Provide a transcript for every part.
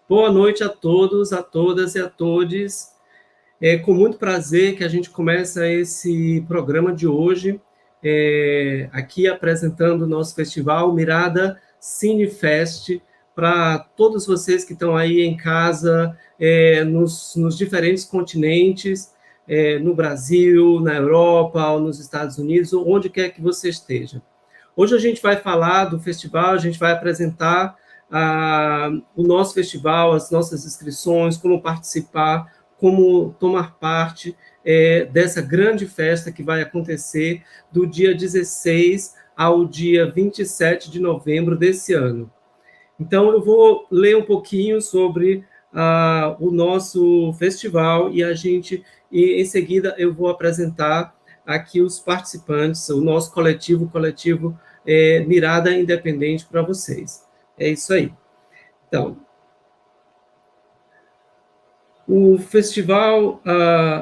Boa noite a todos, a todas e a todes. É com muito prazer que a gente começa esse programa de hoje, aqui apresentando o nosso festival Mirada Cinefest, para todos vocês que estão aí em casa, nos diferentes continentes, no Brasil, na Europa, ou nos Estados Unidos, ou onde quer que você esteja. Hoje a gente vai falar do festival, a gente vai apresentar o nosso festival, as nossas inscrições, como participar, como tomar parte dessa grande festa que vai acontecer do dia 16 ao dia 27 de novembro desse ano. Então, eu vou ler um pouquinho sobre o nosso festival e em seguida, eu vou apresentar aqui os participantes, o nosso coletivo Mirada Independente para vocês. É isso aí. Então, o festival,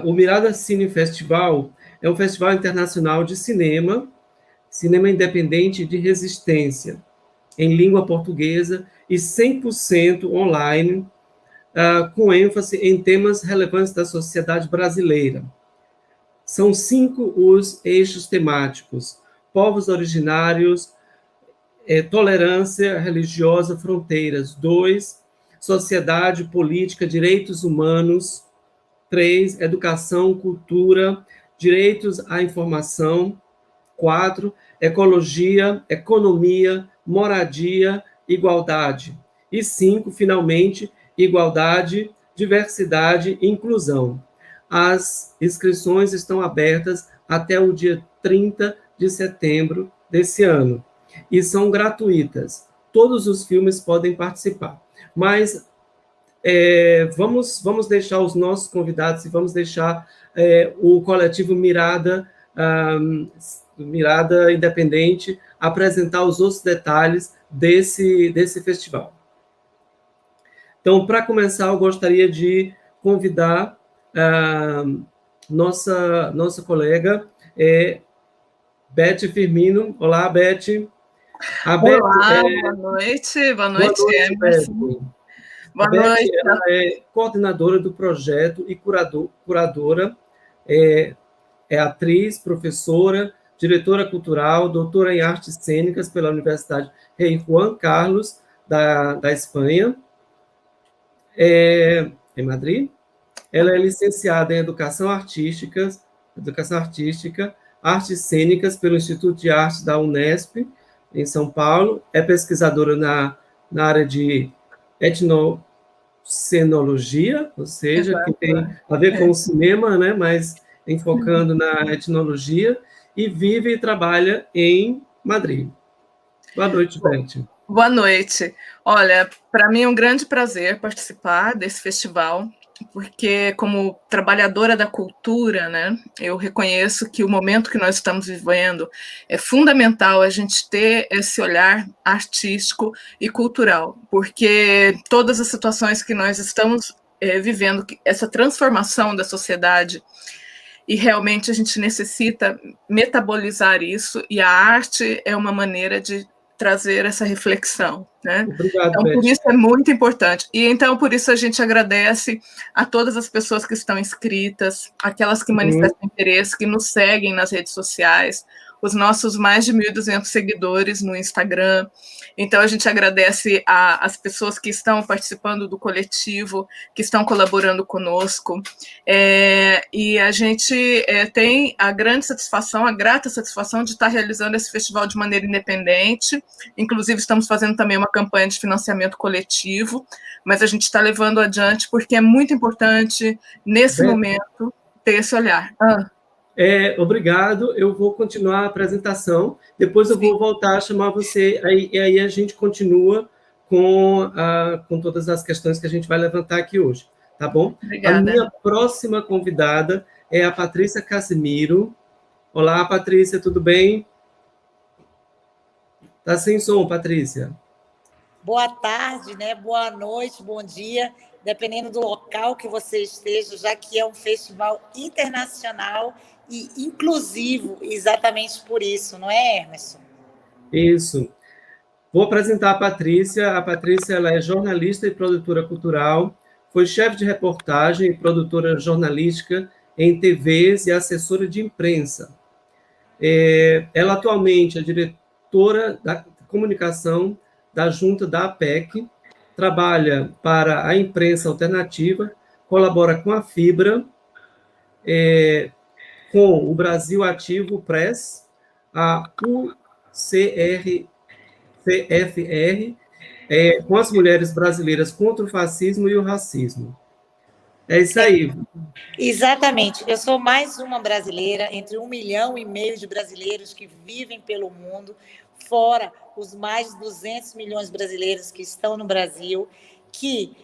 o Mirada Cine Festival, é um festival internacional de cinema independente de resistência, em língua portuguesa e 100% online, com ênfase em temas relevantes da sociedade brasileira. São 5 os eixos temáticos: povos originários, tolerância religiosa, fronteiras. 2, sociedade, política, direitos humanos. 3, educação, cultura, direitos à informação. 4, ecologia, economia, moradia, igualdade. E 5, finalmente, igualdade, diversidade e inclusão. As inscrições estão abertas até o dia 30 de setembro desse ano e são gratuitas. Todos os filmes podem participar. Mas vamos deixar os nossos convidados e vamos deixar o coletivo Mirada Independente apresentar os outros detalhes desse festival. Então, para começar, eu gostaria de convidar nossa colega Beth Firmino. Olá, Beth. Olá, boa noite. Boa noite, Emerson. Boa noite. Ela é coordenadora do projeto e curadora, é atriz, professora, diretora cultural, doutora em artes cênicas pela Universidade Rei Juan Carlos, da Espanha, em Madrid. Ela é licenciada em Educação Artística, Artes Cênicas pelo Instituto de Artes da Unesp, em São Paulo. É pesquisadora na área de etnocenologia, ou seja, que tem a ver com o cinema, né, mas enfocando na etnologia, e vive e trabalha em Madrid. Boa noite, Beth. Boa noite. Olha, para mim é um grande prazer participar desse festival, porque como trabalhadora da cultura, né, eu reconheço que o momento que nós estamos vivendo é fundamental a gente ter esse olhar artístico e cultural, porque todas as situações que nós estamos vivendo, essa transformação da sociedade, e realmente a gente necessita metabolizar isso, e a arte é uma maneira de trazer essa reflexão, né? Obrigado, então, Beth. por isso é muito importante. E então, por isso a gente agradece a todas as pessoas que estão inscritas, aquelas que manifestam interesse, que nos seguem nas redes sociais, os nossos mais de 1.200 seguidores no Instagram. Então, a gente agradece as pessoas que estão participando do coletivo, que estão colaborando conosco. E a gente tem a grande satisfação, a grata satisfação de estar realizando esse festival de maneira independente. Inclusive, estamos fazendo também uma campanha de financiamento coletivo, mas a gente está levando adiante porque é muito importante, nesse momento, ter esse olhar. Obrigado, eu vou continuar a apresentação, depois eu vou voltar a chamar você, e aí a gente continua com todas as questões que a gente vai levantar aqui hoje, tá bom? Obrigada. A minha próxima convidada é a Patrícia Casimiro. Olá, Patrícia, tudo bem? Tá sem som, Patrícia. Boa tarde, né? Boa noite, bom dia, dependendo do local que você esteja, já que é um festival internacional e inclusivo, exatamente por isso, não é, Emerson? Isso. Vou apresentar a Patrícia. A Patrícia ela é jornalista e produtora cultural, foi chefe de reportagem e produtora jornalística em TVs e assessora de imprensa. Ela atualmente é diretora da comunicação da junta da APEC, trabalha para a imprensa alternativa, colabora com a Fibra, com o Brasil Ativo Press, a UCFR, com as mulheres brasileiras contra o fascismo e o racismo. É isso aí. Exatamente. Eu sou mais uma brasileira, entre 1,5 milhão de brasileiros que vivem pelo mundo, fora os mais de 200 milhões de brasileiros que estão no Brasil, que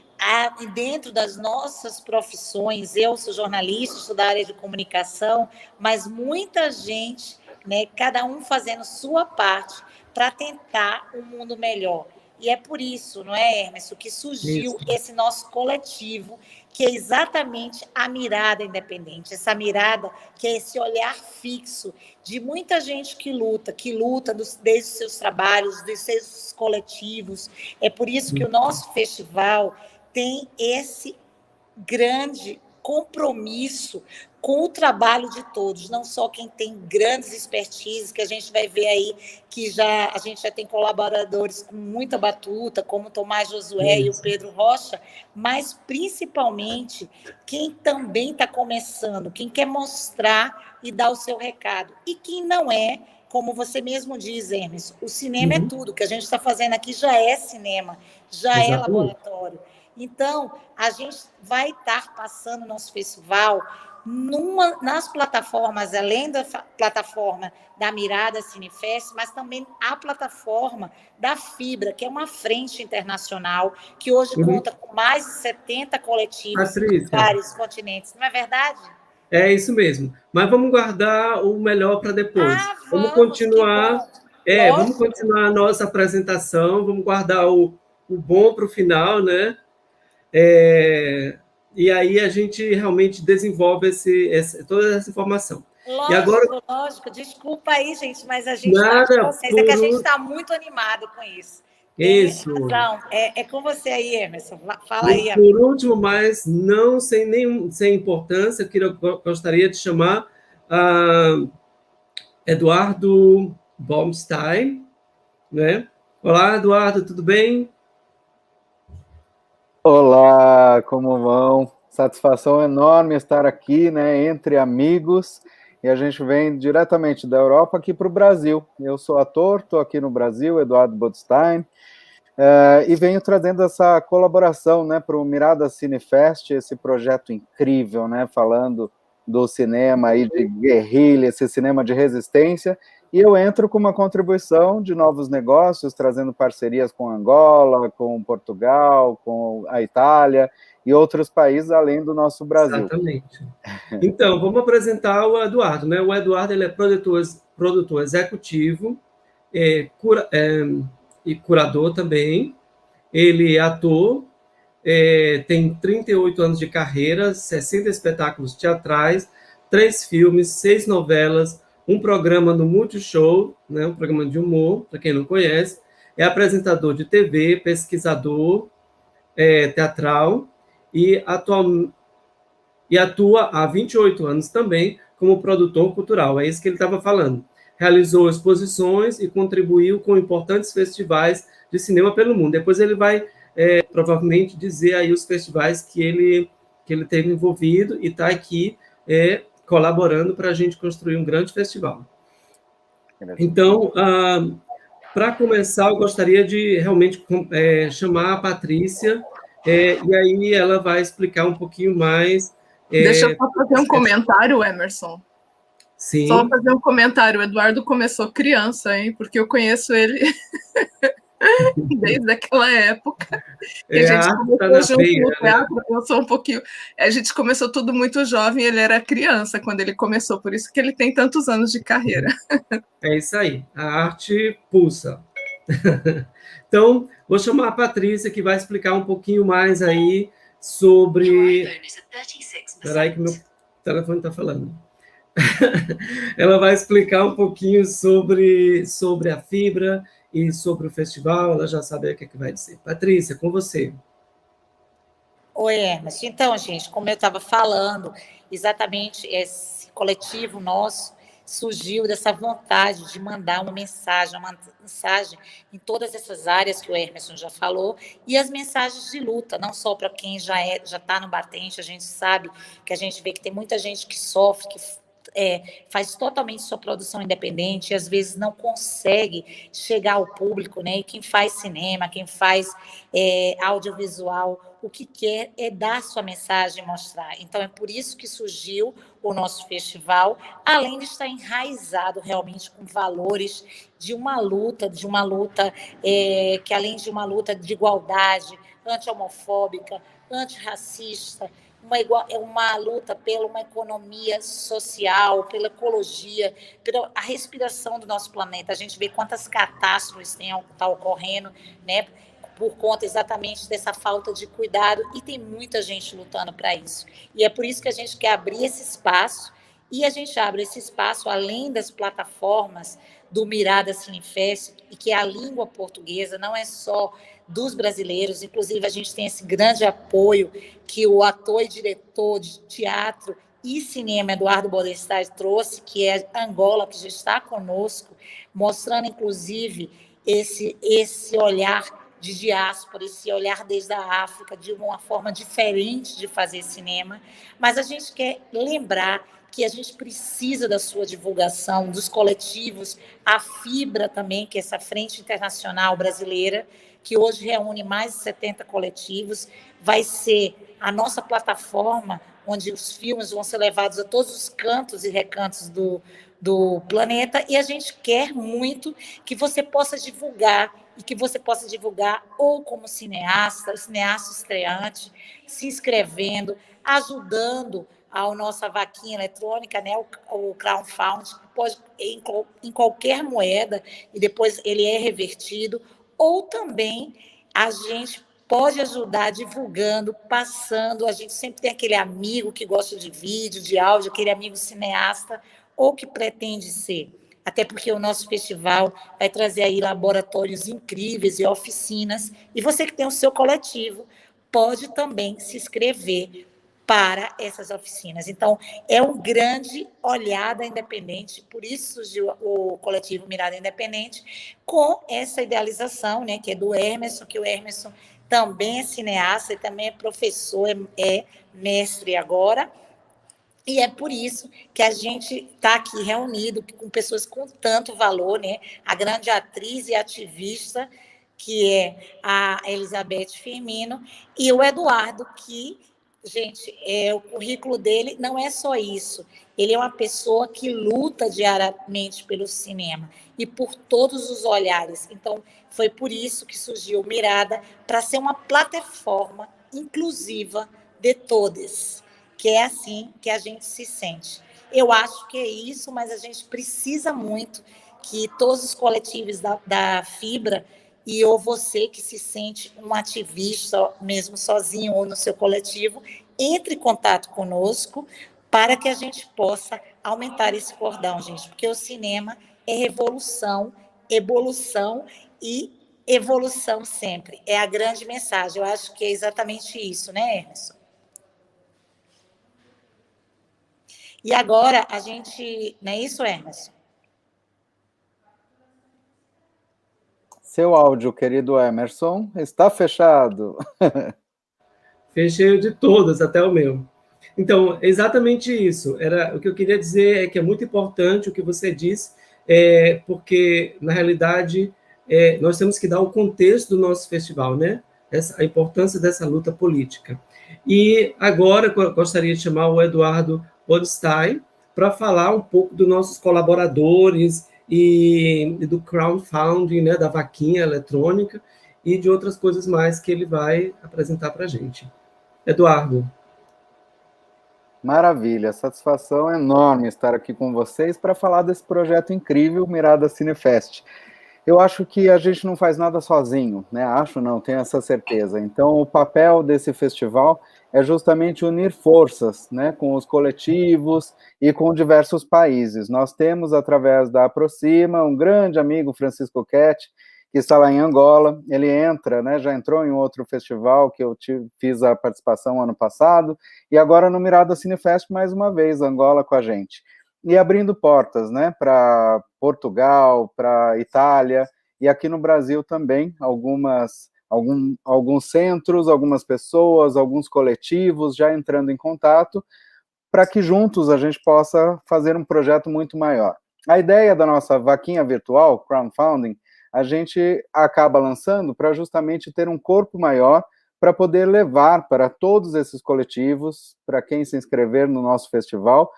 dentro das nossas profissões, eu sou jornalista, sou da área de comunicação, mas muita gente, né, cada um fazendo sua parte para tentar um mundo melhor. E é por isso, não é, Hermes, que surgiu esse nosso coletivo, que é exatamente a mirada independente, essa mirada que é esse olhar fixo de muita gente que luta desde os seus trabalhos, dos seus coletivos. É por isso que o nosso festival tem esse grande compromisso com o trabalho de todos, não só quem tem grandes expertises, que a gente vai ver aí que a gente já tem colaboradores com muita batuta, como o Tomás Josué e o Pedro Rocha, mas principalmente quem também está começando, quem quer mostrar e dar o seu recado, e quem não é, como você mesmo diz, Hermes, o cinema é tudo, o que a gente está fazendo aqui já é cinema, já é laboratório. Então, a gente vai estar passando o nosso festival nas plataformas, além da plataforma da Mirada Cinefest, mas também a plataforma da Fibra, que é uma frente internacional, que hoje conta com mais de 70 coletivos em vários continentes. Não é verdade? É isso mesmo. Mas vamos guardar o melhor para depois. Vamos continuar. Vamos continuar a nossa apresentação, vamos guardar o bom para o final, né? E aí a gente realmente desenvolve toda essa informação. Lógico, e agora... lógico. Desculpa aí, gente, mas a gente está com vocês. É que a gente está muito animado com isso. Isso. É com você aí, Emerson. Fala aí. Por último, mas não sem importância, eu gostaria de chamar Eduardo Baumstein, né? Olá, Eduardo, tudo bem? Olá, como vão? Satisfação enorme estar aqui, né, entre amigos, e a gente vem diretamente da Europa aqui para o Brasil. Eu sou ator, estou aqui no Brasil, Eduardo Baumstein, e venho trazendo essa colaboração, né, para o Mirada Cinefest, esse projeto incrível, né, falando do cinema aí de guerrilha, esse cinema de resistência, e eu entro com uma contribuição de novos negócios, trazendo parcerias com Angola, com Portugal, com a Itália e outros países além do nosso Brasil. Exatamente. Então, vamos apresentar o Eduardo, né? O Eduardo ele é produtor executivo e curador também. Ele é ator, tem 38 anos de carreira, 60 espetáculos teatrais, 3 filmes, 6 novelas, um programa no Multishow, né, um programa de humor, para quem não conhece, é apresentador de TV, pesquisador teatral e atua há 28 anos também como produtor cultural, é isso que ele estava falando. Realizou exposições e contribuiu com importantes festivais de cinema pelo mundo. Depois ele vai, provavelmente, dizer aí os festivais que ele teve envolvido e está aqui colaborando para a gente construir um grande festival. Então, para começar, eu gostaria de realmente chamar a Patrícia, e aí ela vai explicar um pouquinho mais. Deixa eu só fazer um comentário, Emerson. Sim. Só fazer um comentário. O Eduardo começou criança, hein? Porque eu conheço ele desde aquela época. Que a gente começou junto no teatro, né? Eu sou um pouquinho. A gente começou tudo muito jovem, ele era criança quando ele começou, por isso que ele tem tantos anos de carreira. É isso aí, a arte pulsa. Então, vou chamar a Patrícia, que vai explicar um pouquinho mais aí sobre... Espera aí que meu telefone está falando. Ela vai explicar um pouquinho sobre a Fibra e sobre o festival, ela já sabe o que é que vai dizer. Patrícia, com você. Oi, Emerson. Então, gente, como eu estava falando, exatamente esse coletivo nosso surgiu dessa vontade de mandar uma mensagem em todas essas áreas que o Emerson já falou, e as mensagens de luta, não só para quem já está no batente, a gente sabe que a gente vê que tem muita gente que sofre, que faz totalmente sua produção independente e às vezes não consegue chegar ao público, né? E quem faz cinema, quem faz audiovisual, o que quer é dar sua mensagem e mostrar. Então, é por isso que surgiu o nosso festival, além de estar enraizado realmente com valores de uma luta que além de uma luta de igualdade, anti-homofóbica, antirracista, uma luta pela uma economia social, pela ecologia, pela a respiração do nosso planeta. A gente vê quantas catástrofes estão ocorrendo, né, por conta exatamente dessa falta de cuidado, e tem muita gente lutando para isso. E é por isso que a gente quer abrir esse espaço, e a gente abre esse espaço além das plataformas do Mirada Cinefest, e que a língua portuguesa não é só dos brasileiros, inclusive a gente tem esse grande apoio que o ator e diretor de teatro e cinema Eduardo Bodenstein trouxe, que é Angola, que já está conosco, mostrando inclusive esse olhar de diáspora, esse olhar desde a África, de uma forma diferente de fazer cinema, mas a gente quer lembrar que a gente precisa da sua divulgação, dos coletivos, a Fibra também, que é essa Frente Internacional Brasileira, que hoje reúne mais de 70 coletivos, vai ser a nossa plataforma, onde os filmes vão ser levados a todos os cantos e recantos do planeta, e a gente quer muito que você possa divulgar, e que você possa divulgar ou como cineasta estreante, se inscrevendo, ajudando a nossa vaquinha eletrônica, né, o crowdfunding, que pode em qualquer moeda, e depois ele é revertido, ou também a gente pode ajudar divulgando, passando, a gente sempre tem aquele amigo que gosta de vídeo, de áudio, aquele amigo cineasta, ou que pretende ser, até porque o nosso festival vai trazer aí laboratórios incríveis e oficinas, e você que tem o seu coletivo pode também se inscrever para essas oficinas. Então, é um grande olhar da Independente, por isso surgiu o coletivo Mirada Independente, com essa idealização, né, que é do Emerson, que o Emerson também é cineasta, e também é professor, é mestre agora, e é por isso que a gente está aqui reunido com pessoas com tanto valor, né? A grande atriz e ativista, que é a Elizabeth Firmino, e o Eduardo, que, gente, o currículo dele não é só isso. Ele é uma pessoa que luta diariamente pelo cinema e por todos os olhares. Então, foi por isso que surgiu Mirada, para ser uma plataforma inclusiva de todos, que é assim que a gente se sente. Eu acho que é isso, mas a gente precisa muito que todos os coletivos da Fibra, e ou você que se sente um ativista, mesmo sozinho ou no seu coletivo, entre em contato conosco para que a gente possa aumentar esse cordão, gente, porque o cinema é revolução, evolução e evolução sempre. É a grande mensagem. Eu acho que é exatamente isso, né, Emerson? E agora a gente... Não é isso, Emerson? Seu áudio, querido Emerson, está fechado. Fechei de todas, até o meu. Então, exatamente isso. O que eu queria dizer é que é muito importante o que você disse, porque, na realidade, nós temos que dar o contexto do nosso festival, né? A importância dessa luta política. E agora eu gostaria de chamar o Eduardo Bodenstein para falar um pouco dos nossos colaboradores e do crowdfunding, né, da vaquinha eletrônica e de outras coisas mais que ele vai apresentar para a gente. Eduardo. Maravilha, satisfação enorme estar aqui com vocês para falar desse projeto incrível, Mirada Cinefest. Eu acho que a gente não faz nada sozinho, né? Acho não, tenho essa certeza. Então, o papel desse festival é justamente unir forças, né, com os coletivos e com diversos países. Nós temos, através da Aproxima, um grande amigo, Francisco Quete, que está lá em Angola. Ele entra, né, já entrou em outro festival que eu fiz a participação ano passado, e agora no Mirada Cinefest mais uma vez, Angola com a gente. E abrindo portas, né, para Portugal, para Itália, e aqui no Brasil também, alguns centros, algumas pessoas, alguns coletivos já entrando em contato, para que juntos a gente possa fazer um projeto muito maior. A ideia da nossa vaquinha virtual, crowdfunding, a gente acaba lançando para justamente ter um corpo maior, para poder levar para todos esses coletivos, para quem se inscrever no nosso festival,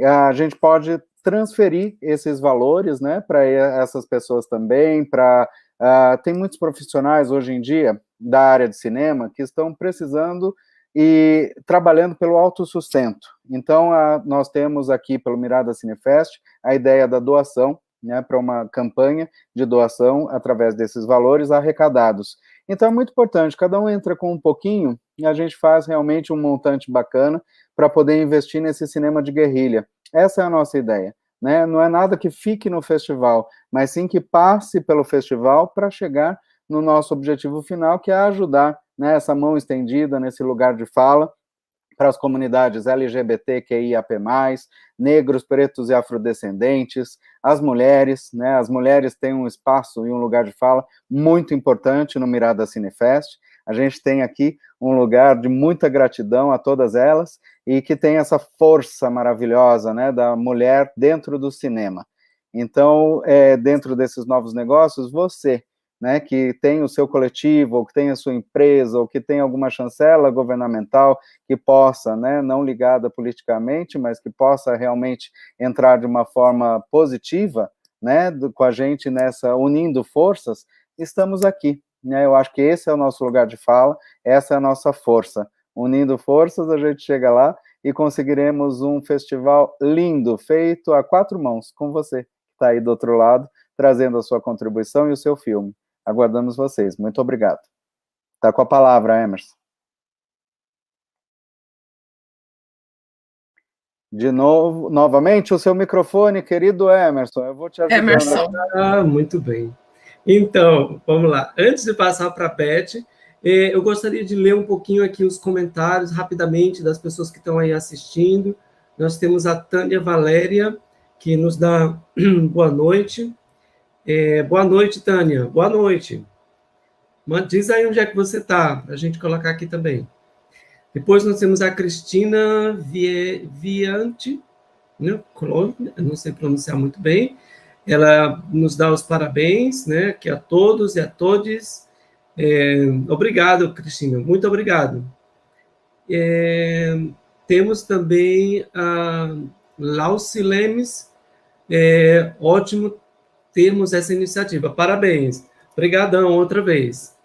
a gente pode transferir esses valores, né, para essas pessoas também, tem muitos profissionais hoje em dia da área de cinema que estão precisando e trabalhando pelo autossustento. Então, nós temos aqui, pelo Mirada Cinefest, a ideia da doação, né, para uma campanha de doação através desses valores arrecadados. Então, é muito importante, cada um entra com um pouquinho e a gente faz realmente um montante bacana para poder investir nesse cinema de guerrilha. Essa é a nossa ideia, né? Não é nada que fique no festival, mas sim que passe pelo festival para chegar no nosso objetivo final, que é ajudar, né, essa mão estendida nesse lugar de fala para as comunidades LGBTQIAP+, negros, pretos e afrodescendentes, as mulheres, né? As mulheres têm um espaço e um lugar de fala muito importante no Mirada Cinefest. A gente tem aqui um lugar de muita gratidão a todas elas e que tem essa força maravilhosa, né, da mulher dentro do cinema. Então, dentro desses novos negócios, você, né, que tem o seu coletivo, ou que tem a sua empresa, ou que tem alguma chancela governamental que possa, né, não ligada politicamente, mas que possa realmente entrar de uma forma positiva, né, com a gente nessa, unindo forças, estamos aqui, né? Eu acho que esse é o nosso lugar de fala, essa é a nossa força. Unindo forças, a gente chega lá e conseguiremos um festival lindo, feito a 4 mãos, com você, que está aí do outro lado, trazendo a sua contribuição e o seu filme. Aguardamos vocês. Muito obrigado. Está com a palavra, Emerson. De novo, novamente, o seu microfone, querido Emerson. Eu vou te ajudar. Emerson. Muito bem. Então, vamos lá. Antes de passar para a Beth, eu gostaria de ler um pouquinho aqui os comentários, rapidamente, das pessoas que estão aí assistindo. Nós temos a Tânia Valéria, que nos dá boa noite. Boa noite, Tânia. Boa noite. Diz aí onde é que você está, para a gente colocar aqui também. Depois nós temos a Cristina Viante, né? Não sei pronunciar muito bem. Ela nos dá os parabéns, né, que a todos e a todes. Obrigado, Cristina, muito obrigado. Temos também a Lauci Lemes. Ótimo termos essa iniciativa, parabéns. Obrigadão outra vez.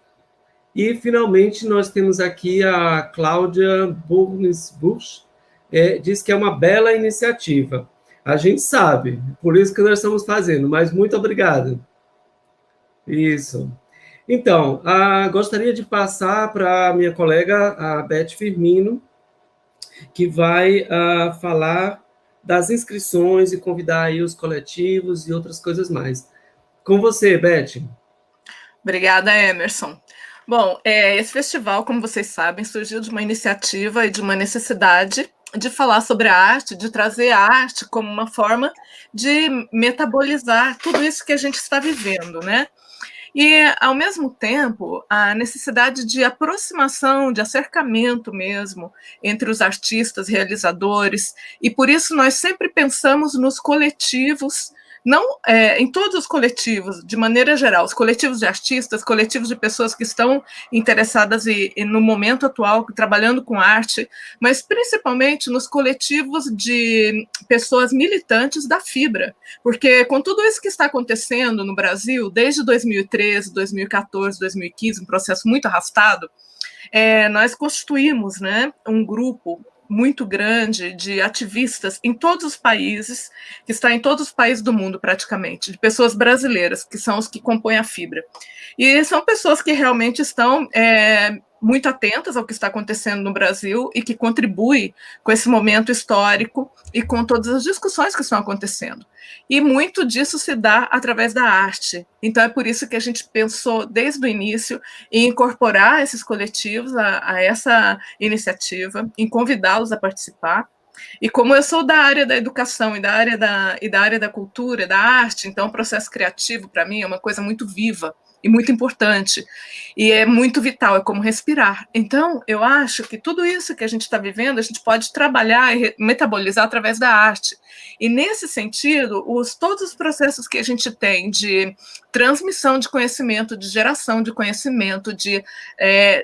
E, finalmente, nós temos aqui a Cláudia Burns-Busch, diz que é uma bela iniciativa. A gente sabe, por isso que nós estamos fazendo, mas muito obrigado. Isso. Então, gostaria de passar para a minha colega, a Beth Firmino, que vai falar das inscrições e convidar aí os coletivos e outras coisas mais. Com você, Beth. Obrigada, Emerson. Bom, esse festival, como vocês sabem, surgiu de uma iniciativa e de uma necessidade de falar sobre a arte, de trazer a arte como uma forma de metabolizar tudo isso que a gente está vivendo, né? E, ao mesmo tempo, a necessidade de aproximação, de acercamento mesmo entre os artistas, realizadores, e por isso nós sempre pensamos nos coletivos, não em todos os coletivos, de maneira geral, os coletivos de artistas, coletivos de pessoas que estão interessadas no momento atual, trabalhando com arte, mas principalmente nos coletivos de pessoas militantes da Fibra, porque com tudo isso que está acontecendo no Brasil, desde 2013, 2014, 2015, um processo muito arrastado, nós constituímos, né, um grupo muito grande de ativistas em todos os países, que está em todos os países do mundo praticamente, de pessoas brasileiras, que são os que compõem a Fibra. E são pessoas que realmente estão muito atentas ao que está acontecendo no Brasil e que contribui com esse momento histórico e com todas as discussões que estão acontecendo. E muito disso se dá através da arte. Então, é por isso que a gente pensou, desde o início, em incorporar esses coletivos a essa iniciativa, em convidá-los a participar. E como eu sou da área da educação e da área da cultura, da arte, então o processo criativo, para mim, é uma coisa muito viva e muito importante, e é muito vital, é como respirar. Então, eu acho que tudo isso que a gente está vivendo, a gente pode trabalhar e metabolizar através da arte. E, nesse sentido, todos os processos que a gente tem de transmissão de conhecimento, de geração de conhecimento, de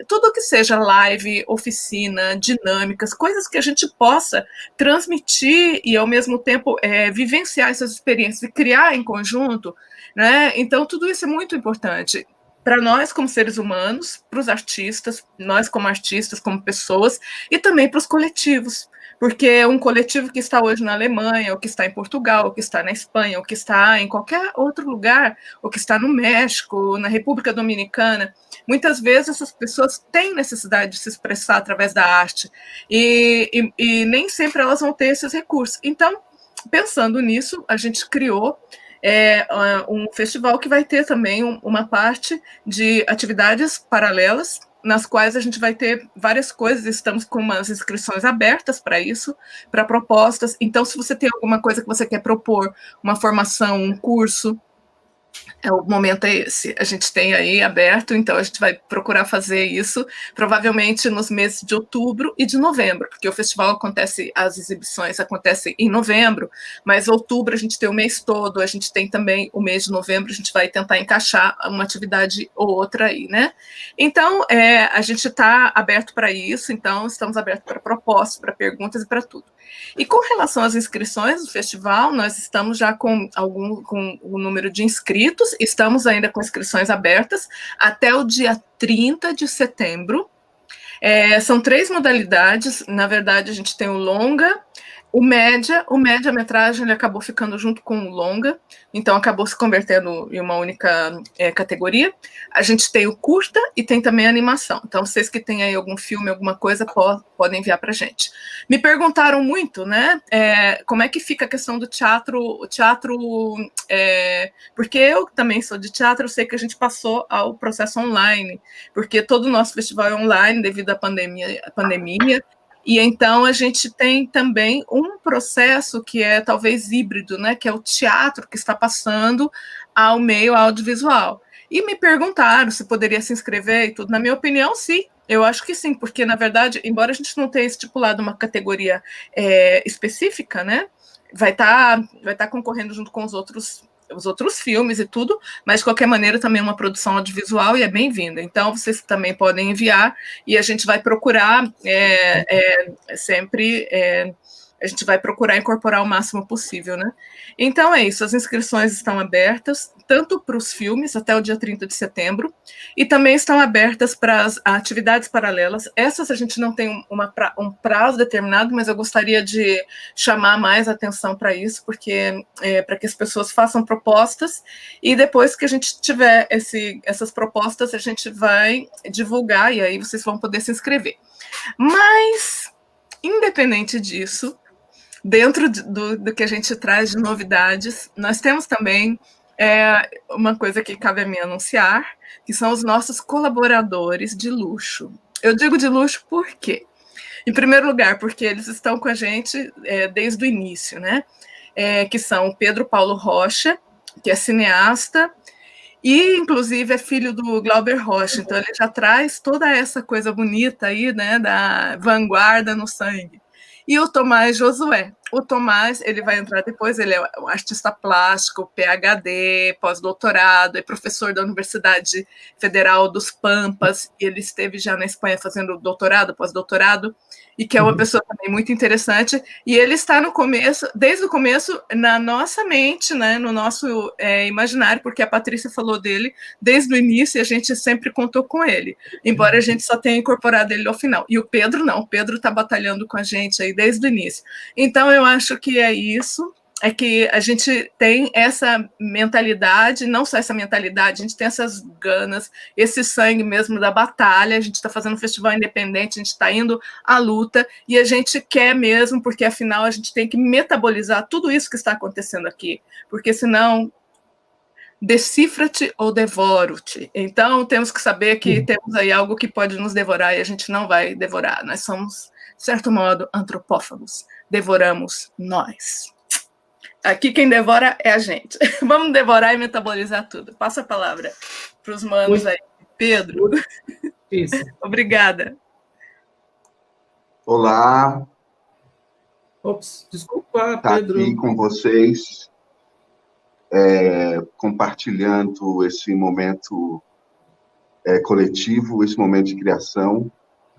tudo que seja live, oficina, dinâmicas, coisas que a gente possa transmitir e, ao mesmo tempo, vivenciar essas experiências e criar em conjunto, né? Então, tudo isso é muito importante para nós como seres humanos, para os artistas, nós como artistas, como pessoas, e também para os coletivos, porque um coletivo que está hoje na Alemanha, ou que está em Portugal, ou que está na Espanha, ou que está em qualquer outro lugar, ou que está no México, na República Dominicana, muitas vezes essas pessoas têm necessidade de se expressar através da arte, e nem sempre elas vão ter esses recursos. Então, pensando nisso, a gente criou um festival que vai ter também uma parte de atividades paralelas, nas quais a gente vai ter várias coisas, estamos com umas inscrições abertas para isso, para propostas. Então, se você tem alguma coisa que você quer propor, uma formação, um curso, o momento é esse, a gente tem aí aberto, então a gente vai procurar fazer isso, provavelmente nos meses de outubro e de novembro, porque o festival acontece, as exibições acontecem em novembro, mas outubro a gente tem o mês todo, a gente tem também o mês de novembro, a gente vai tentar encaixar uma atividade ou outra aí, né? Então, a gente está aberto para isso, então estamos abertos para propostas, para perguntas e para tudo. E com relação às inscrições do festival, nós estamos já com o número de inscritos, estamos ainda com inscrições abertas até o dia 30 de setembro. São 3 modalidades, na verdade a gente tem o longa, o média-metragem, ele acabou ficando junto com o longa, então acabou se convertendo em uma única categoria. A gente tem o curta e tem também a animação. Então, vocês que têm aí algum filme, alguma coisa, podem enviar para a gente. Me perguntaram muito, né, como é que fica a questão do teatro, porque eu também sou de teatro, eu sei que a gente passou ao processo online, porque todo o nosso festival é online devido à pandemia. E então a gente tem também um processo que é talvez híbrido, né, que é o teatro que está passando ao meio audiovisual. E me perguntaram se poderia se inscrever e tudo. Na minha opinião, sim. Eu acho que sim, porque, na verdade, embora a gente não tenha estipulado uma categoria específica, né, vai tá concorrendo junto com os outros filmes e tudo, mas de qualquer maneira também é uma produção audiovisual e é bem-vinda. Então, vocês também podem enviar e a gente vai procurar sempre... a gente vai procurar incorporar o máximo possível, né? Então é isso, as inscrições estão abertas, tanto para os filmes, até o dia 30 de setembro, e também estão abertas para as atividades paralelas. Essas a gente não tem um prazo determinado, mas eu gostaria de chamar mais atenção para isso, porque para que as pessoas façam propostas, e depois que a gente tiver essas propostas, a gente vai divulgar, e aí vocês vão poder se inscrever. Mas, independente disso, dentro do que a gente traz de novidades, nós temos também uma coisa que cabe a mim anunciar, que são os nossos colaboradores de luxo. Eu digo de luxo por quê? Em primeiro lugar, porque eles estão com a gente desde o início, né? Que são o Pedro Paulo Rocha, que é cineasta, e, inclusive, é filho do Glauber Rocha, então ele já traz toda essa coisa bonita aí, né, da vanguarda no sangue. E o Tomás Josué. O Tomás, ele vai entrar depois, ele é um artista plástico, PhD, pós-doutorado, é professor da Universidade Federal dos Pampas, e ele esteve já na Espanha fazendo doutorado, pós-doutorado, e que é uma pessoa também muito interessante, e ele está no começo, desde o começo, na nossa mente, né, no nosso imaginário, porque a Patrícia falou dele desde o início, e a gente sempre contou com ele, embora a gente só tenha incorporado ele ao final. E o Pedro não, o Pedro está batalhando com a gente aí desde o início. Então, eu acho que é isso. é que a gente tem essa mentalidade, não só essa mentalidade, a gente tem essas ganas, esse sangue mesmo da batalha, a gente está fazendo um festival independente, a gente está indo à luta, e a gente quer mesmo, porque afinal a gente tem que metabolizar tudo isso que está acontecendo aqui, porque senão decifra-te ou devoro-te. Então, temos que saber que temos aí algo que pode nos devorar e a gente não vai devorar. Nós somos, de certo modo, antropófagos. Devoramos nós. Aqui quem devora é a gente. Vamos devorar e metabolizar tudo. Passa a palavra para os manos aí. Pedro. Isso. Obrigada. Olá. Ops, desculpa, Tá Pedro. aqui com vocês, compartilhando esse momento coletivo, esse momento de criação.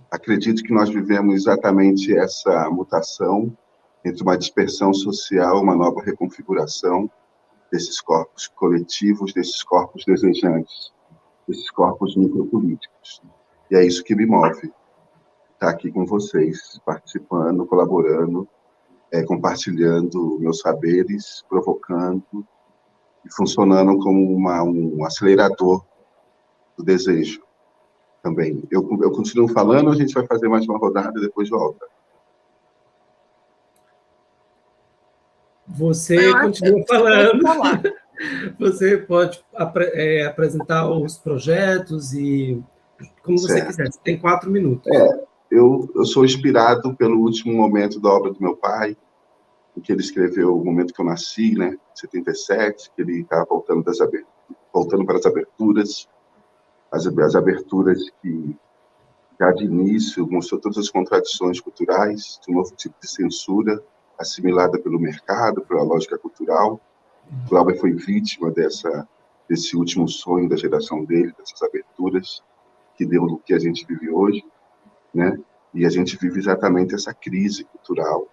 Acredito que nós vivemos exatamente essa mutação entre uma dispersão social, uma nova reconfiguração desses corpos coletivos, desses corpos desejantes, desses corpos micropolíticos. E é isso que me move, estar aqui com vocês, participando, colaborando, compartilhando meus saberes, provocando e funcionando como um acelerador do desejo também. Eu continuo falando, a gente vai fazer mais uma rodada e depois volta. Você continua falando. Você pode apresentar os projetos e como você quiser. Você tem 4 minutos. Eu sou inspirado pelo último momento da obra do meu pai, em que ele escreveu o momento que eu nasci, né, em 77, que ele estava voltando para as aberturas, as aberturas que, já de início, mostrou todas as contradições culturais, de um novo tipo de censura, assimilada pelo mercado, pela lógica cultural. Glauber foi vítima desse último sonho da geração dele, dessas aberturas, que deu no que a gente vive hoje, né? E a gente vive exatamente essa crise cultural,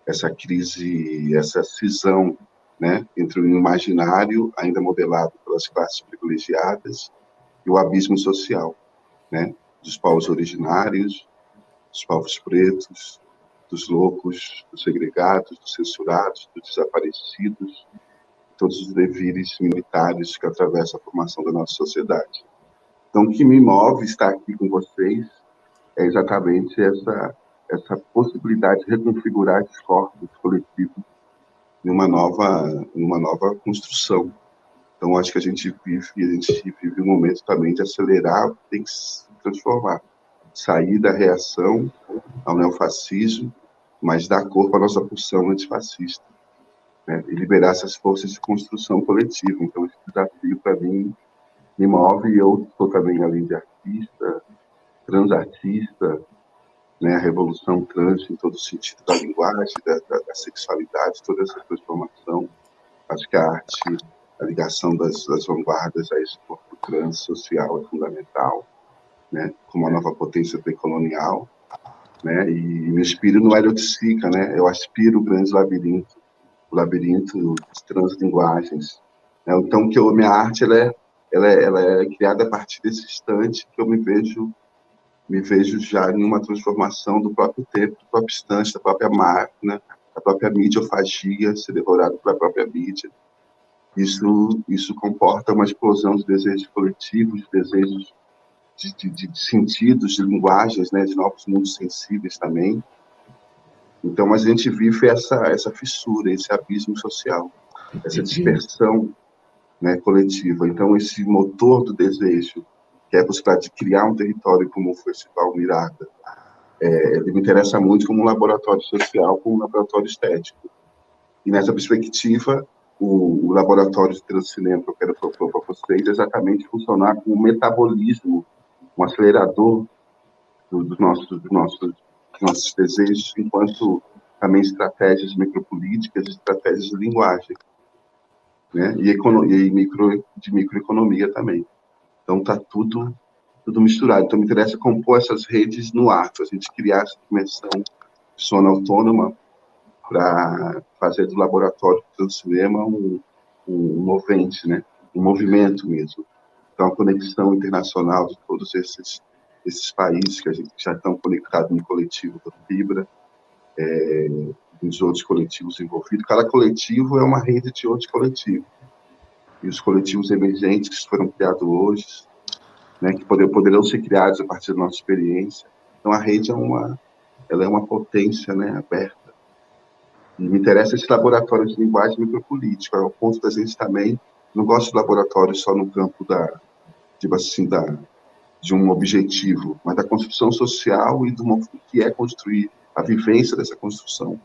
essa crise, essa cisão, né, entre o imaginário, ainda modelado pelas classes privilegiadas, e o abismo social, né, dos povos originários, dos povos pretos, dos loucos, dos segregados, dos censurados, dos desaparecidos, todos os devires militares que atravessam a formação da nossa sociedade. Então, o que me move estar aqui com vocês é exatamente essa possibilidade de reconfigurar esses corpos coletivos em uma nova construção. Então, acho que a gente vive um momento também de acelerar, tem que se transformar, sair da reação ao neofascismo, mas dar corpo à nossa pulsão antifascista, né? E liberar essas forças de construção coletiva. Então, esse desafio, para mim, me move, e eu sou também, além de artista, transartista, né, a revolução trans em todo o sentido da linguagem, da sexualidade, toda essa transformação. Acho que a arte, a ligação das vanguardas a esse corpo trans social é fundamental, né, como uma nova potência decolonial, né, e me inspiro no Hélio de Sica, né, eu aspiro o grande labirinto, o labirinto de translinguagens, né, então que minha arte ela é criada a partir desse instante que eu me vejo já em uma transformação do próprio tempo, do próprio instante, da própria máquina, da própria midiofagia, ser devorado pela própria mídia. Isso comporta uma explosão de desejos coletivos, de desejos de sentidos, de linguagens, né, de novos mundos sensíveis também. Então, a gente vive essa fissura, esse abismo social, essa dispersão, né, coletiva. Então, esse motor do desejo, que é a possibilidade de criar um território como o Festival Mirada, ele me interessa muito como um laboratório social, como um laboratório estético. E nessa perspectiva, o laboratório de transcinema que eu quero propor para vocês é exatamente funcionar como um metabolismo, um acelerador dos nossos desejos, enquanto também estratégias micropolíticas, estratégias de linguagem, né? E de microeconomia também. Então, está tudo misturado. Então, me interessa compor essas redes no ato, a gente criar essa dimensão de zona autônoma para fazer do laboratório do cinema um movente, né? Um movimento mesmo. Então, a conexão internacional de todos esses países que a gente já estão conectados no coletivo da Fibra, os outros coletivos envolvidos. Cada coletivo é uma rede de outros coletivos. E os coletivos emergentes que foram criados hoje, né, que poderão ser criados a partir da nossa experiência. Então, a rede ela é uma potência, né, aberta. E me interessa esse laboratório de linguagem micropolítica, ao ponto da gente também, não gosto de laboratório só no campo de um objetivo, mas da construção social e do que é construir a vivência dessa construção.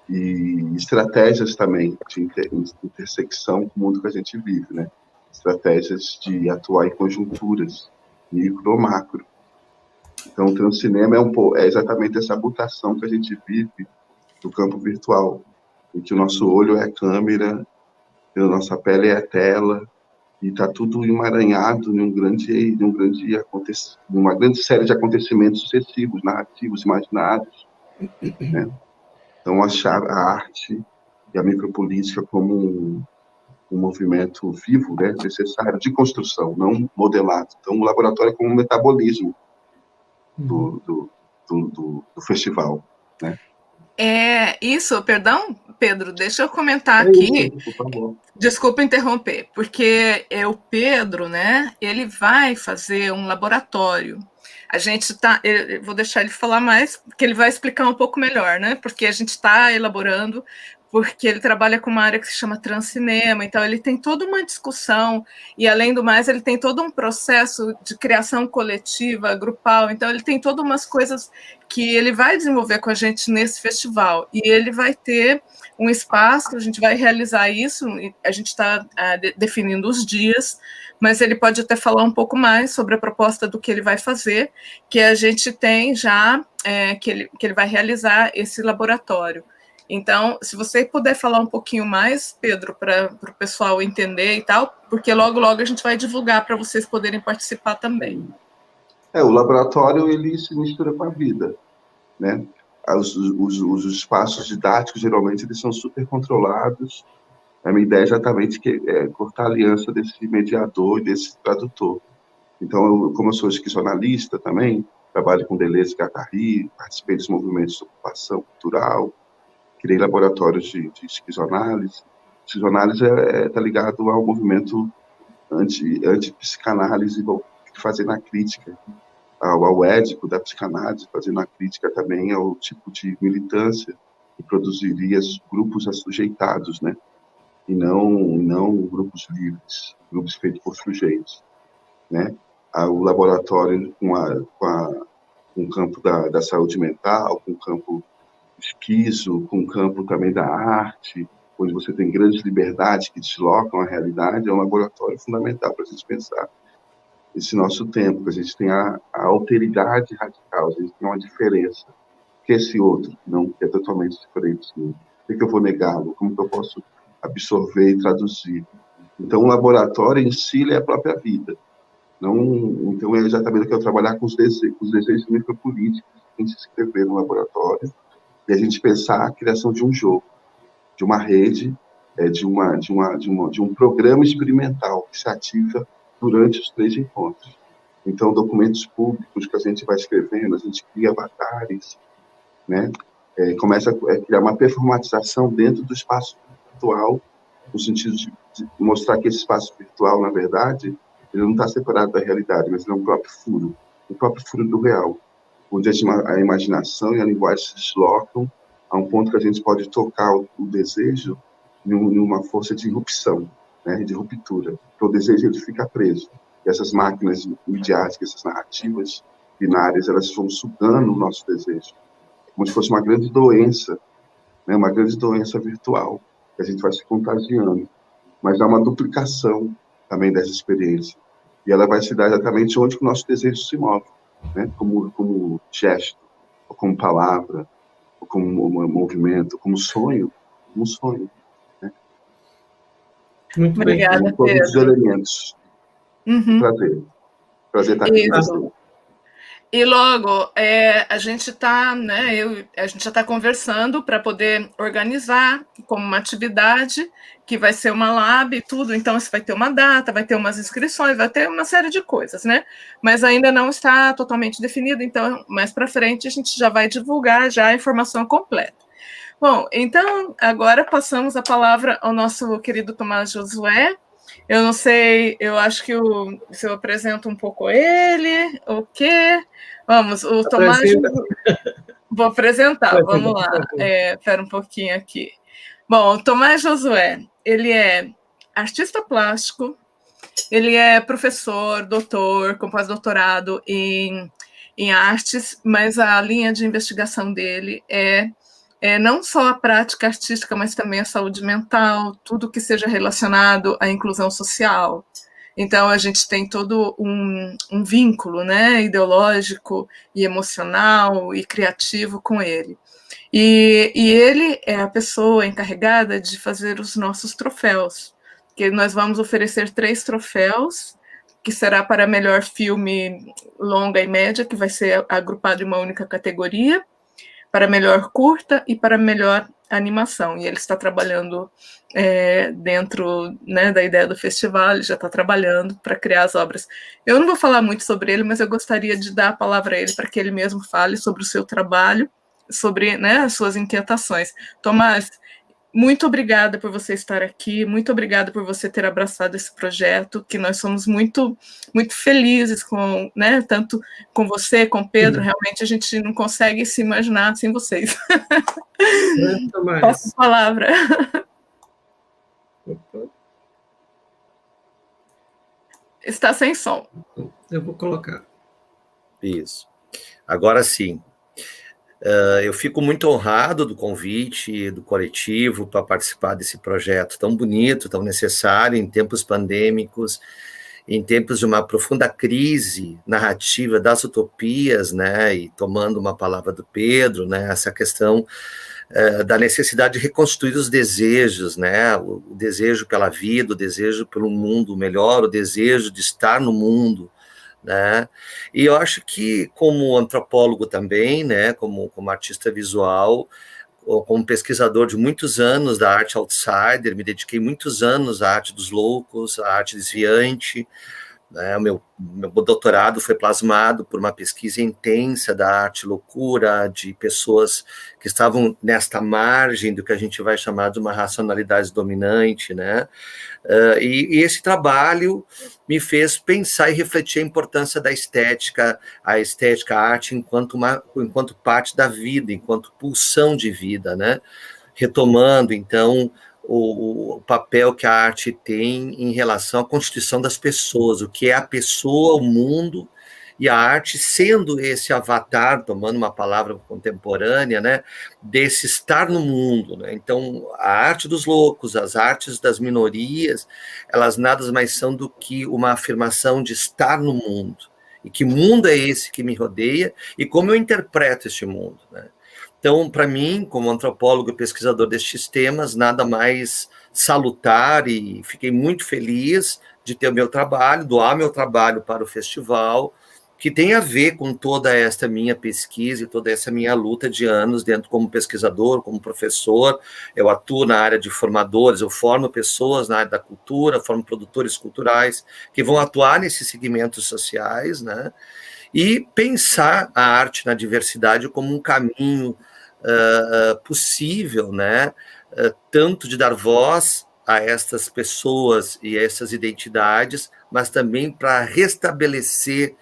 E estratégias também de intersecção com o mundo que a gente vive, né? Estratégias de atuar em conjunturas, micro ou macro. Então, o transcinema é exatamente essa mutação que a gente vive do campo virtual, em que o nosso olho é a câmera, a nossa pele é a tela, e está tudo emaranhado numa grande série de acontecimentos sucessivos, narrativos, imaginários, né? Então, achar a arte e a micropolítica como um movimento vivo, né, necessário, de construção, não modelado. Então, o laboratório é como um metabolismo do festival, né? Isso, perdão, Pedro, deixa eu comentar aqui. Isso, por favor. Desculpa interromper, porque o Pedro, né, ele vai fazer um laboratório. A gente vou deixar ele falar mais, porque ele vai explicar um pouco melhor, né? Porque a gente está elaborando, porque ele trabalha com uma área que se chama transcinema, então ele tem toda uma discussão, e além do mais, ele tem todo um processo de criação coletiva, grupal, então ele tem todas umas coisas que ele vai desenvolver com a gente nesse festival, e ele vai ter um espaço, a gente vai realizar isso, a gente está definindo os dias, mas ele pode até falar um pouco mais sobre a proposta do que ele vai fazer, que a gente tem já, que ele vai realizar esse laboratório. Então, se você puder falar um pouquinho mais, Pedro, para o pessoal entender e tal, porque logo, logo a gente vai divulgar para vocês poderem participar também. O laboratório, ele se mistura com a vida, né? Os espaços didáticos, geralmente, eles são super controlados. A minha ideia é exatamente cortar a aliança desse mediador e desse tradutor. Então, como eu sou esquizoanalista também, trabalho com Deleuze e Guattari, participei dos movimentos de ocupação cultural, criei laboratórios de esquizoanálise. Esquizoanálise está ligado ao movimento anti-psicanálise, fazendo a crítica ao ético da psicanálise, fazendo a crítica também ao tipo de militância que produziria grupos assujeitados, né? E não grupos livres, grupos feitos por sujeitos, né? O laboratório com o campo da saúde mental, com o campo esquizo, com o campo também da arte, onde você tem grandes liberdades que deslocam a realidade, é um laboratório fundamental para a gente pensar esse nosso tempo, que a gente tem a alteridade radical, a gente tem uma diferença, que esse outro, não, que é totalmente diferente de mim. Por que eu vou negá-lo? Como que eu posso absorver e traduzir? Então, o laboratório em si é a própria vida. Então, é exatamente o que eu trabalhar com os desejos micropolíticos, a gente se inscrever no laboratório, e a gente pensar a criação de um jogo, de uma rede, de um programa experimental que se ativa durante os 3 encontros. Então, documentos públicos que a gente vai escrevendo, a gente cria avatares, né? Começa a criar uma performatização dentro do espaço virtual, no sentido de mostrar que esse espaço virtual, na verdade, ele não está separado da realidade, mas ele é um próprio furo do real, onde a imaginação e a linguagem se deslocam a um ponto que a gente pode tocar o desejo em uma força de irrupção, né, de ruptura. Então, o desejo ele fica preso. E essas máquinas midiáticas, essas narrativas binárias, elas vão sugando o nosso desejo, como se fosse uma grande doença, né, uma grande doença virtual, que a gente vai se contagiando. Mas há uma duplicação também dessa experiência. E ela vai se dar exatamente onde que o nosso desejo se move, né, como gesto, ou como palavra, ou como movimento, como sonho, né? Muito obrigada, todos os elementos. Uhum. Prazer estar aqui com você. E logo, a gente está, né, a gente já está conversando para poder organizar como uma atividade que vai ser uma lab e tudo, então você vai ter uma data, vai ter umas inscrições, vai ter uma série de coisas, né? Mas ainda não está totalmente definido, então mais para frente a gente já vai divulgar já a informação completa. Bom, então, agora passamos a palavra ao nosso querido Tomás Josué. Eu não sei, eu acho que se eu apresento um pouco ele, o quê? Vamos, o Tomás... Vou apresentar, vamos lá. Espera um pouquinho aqui. Bom, o Tomás Josué, ele é artista plástico, ele é professor, doutor, com pós-doutorado em artes, mas a linha de investigação dele é não só a prática artística, mas também a saúde mental, tudo que seja relacionado à inclusão social. Então, a gente tem todo um vínculo, né, ideológico e emocional e criativo com ele. E ele é a pessoa encarregada de fazer os nossos troféus, que nós vamos oferecer 3 troféus, que será para melhor filme longa e média, que vai ser agrupado em uma única categoria, para melhor curta e para melhor animação. E ele está trabalhando dentro, né, da ideia do festival, ele já está trabalhando para criar as obras. Eu não vou falar muito sobre ele, mas eu gostaria de dar a palavra a ele para que ele mesmo fale sobre o seu trabalho, sobre, né, as suas inquietações. Tomás, muito obrigada por você estar aqui, muito obrigada por você ter abraçado esse projeto, que nós somos muito, muito felizes com, né, tanto com você, com o Pedro, realmente a gente não consegue se imaginar sem vocês. Passo a palavra. Está sem som. Eu vou colocar. Isso. Agora sim. Eu fico muito honrado do convite do coletivo para participar desse projeto tão bonito, tão necessário em tempos pandêmicos, em tempos de uma profunda crise narrativa das utopias, né, e tomando uma palavra do Pedro, né, essa questão da necessidade de reconstruir os desejos, né, o desejo pela vida, o desejo pelo mundo melhor, o desejo de estar no mundo, né? E eu acho que, como antropólogo também, né, como artista visual, como pesquisador de muitos anos da arte outsider, me dediquei muitos anos à arte dos loucos, à arte desviante, né? O meu doutorado foi plasmado por uma pesquisa intensa da arte loucura, de pessoas que estavam nesta margem do que a gente vai chamar de uma racionalidade dominante, né? E esse trabalho me fez pensar e refletir a importância da estética, a arte enquanto parte da vida, enquanto pulsão de vida, né? Retomando, então, o papel que a arte tem em relação à constituição das pessoas, o que é a pessoa, o mundo, e a arte sendo esse avatar, tomando uma palavra contemporânea, né, desse estar no mundo, né? Então, a arte dos loucos, as artes das minorias, elas nada mais são do que uma afirmação de estar no mundo, e que mundo é esse que me rodeia, e como eu interpreto este mundo, né? Então, para mim, como antropólogo e pesquisador destes temas, nada mais salutar, e fiquei muito feliz de ter o meu trabalho, doar meu trabalho para o festival, que tem a ver com toda esta minha pesquisa e toda essa minha luta de anos dentro como pesquisador, como professor. Eu atuo na área de formadores, eu formo pessoas na área da cultura, formo produtores culturais que vão atuar nesses segmentos sociais, né? E pensar a arte na diversidade como um caminho possível, né? Tanto de dar voz a estas pessoas e a essas identidades, mas também para restabelecer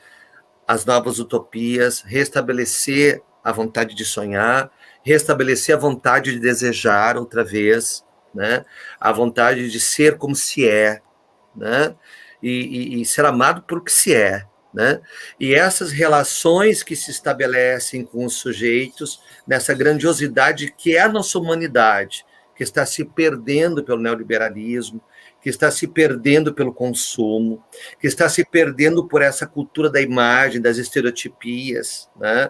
as novas utopias, restabelecer a vontade de sonhar, restabelecer a vontade de desejar outra vez, né? A vontade de ser como se é, né? E ser amado por que se é, né? E essas relações que se estabelecem com os sujeitos nessa grandiosidade que é a nossa humanidade, que está se perdendo pelo neoliberalismo, que está se perdendo pelo consumo, que está se perdendo por essa cultura da imagem, das estereotipias, né?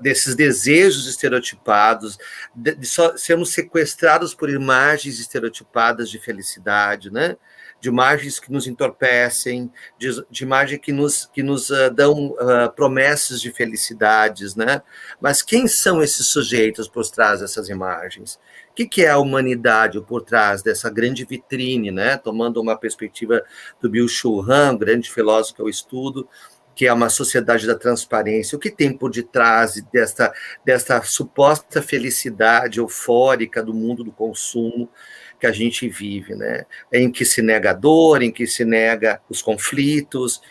Desses desejos estereotipados, de só sermos sequestrados por imagens estereotipadas de felicidade, né? De imagens que nos entorpecem, de imagens que nos dão promessas de felicidades, né? Mas quem são esses sujeitos por trás dessas imagens? O que é a humanidade por trás dessa grande vitrine, né? Tomando uma perspectiva do Byung-Chul Han, grande filósofo que eu estudo, que é uma sociedade da transparência, o que tem por detrás desta suposta felicidade eufórica do mundo do consumo que a gente vive, né? Em que se nega a dor, em que se nega os conflitos,